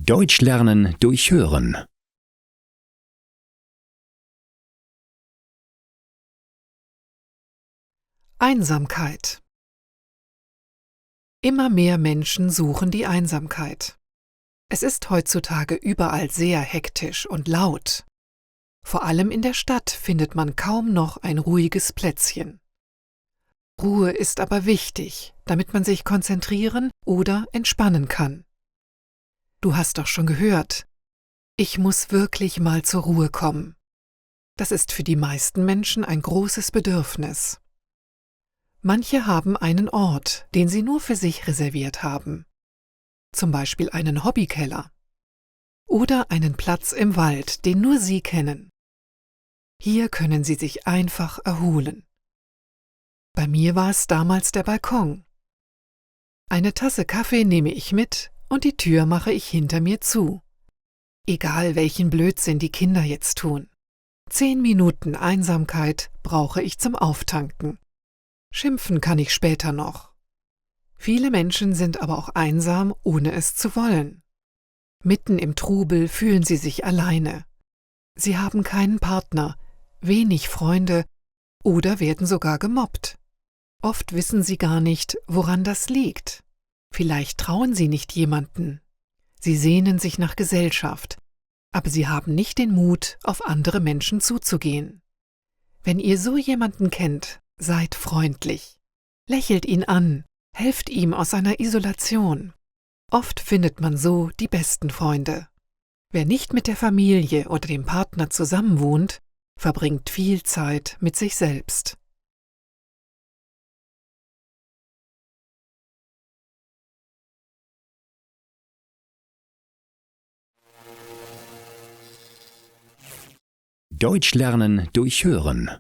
Deutsch lernen durch Hören. Einsamkeit. Immer mehr Menschen suchen die Einsamkeit. Es ist heutzutage überall sehr hektisch und laut. Vor allem in der Stadt findet man kaum noch ein ruhiges Plätzchen. Ruhe ist aber wichtig, damit man sich konzentrieren oder entspannen kann. Du hast doch schon gehört, ich muss wirklich mal zur Ruhe kommen. Das ist für die meisten Menschen ein großes Bedürfnis. Manche haben einen Ort, den sie nur für sich reserviert haben. Zum Beispiel einen Hobbykeller. Oder einen Platz im Wald, den nur sie kennen. Hier können sie sich einfach erholen. Bei mir war es damals der Balkon. Eine Tasse Kaffee nehme ich mit und die Tür mache ich hinter mir zu. Egal welchen Blödsinn die Kinder jetzt tun. 10 Minuten Einsamkeit brauche ich zum Auftanken. Schimpfen kann ich später noch. Viele Menschen sind aber auch einsam, ohne es zu wollen. Mitten im Trubel fühlen sie sich alleine. Sie haben keinen Partner, wenig Freunde oder werden sogar gemobbt. Oft wissen sie gar nicht, woran das liegt. Vielleicht trauen sie nicht jemanden. Sie sehnen sich nach Gesellschaft, aber sie haben nicht den Mut, auf andere Menschen zuzugehen. Wenn ihr so jemanden kennt, seid freundlich. Lächelt ihn an, helft ihm aus seiner Isolation. Oft findet man so die besten Freunde. Wer nicht mit der Familie oder dem Partner zusammenwohnt, verbringt viel Zeit mit sich selbst. Deutsch lernen durch Hören.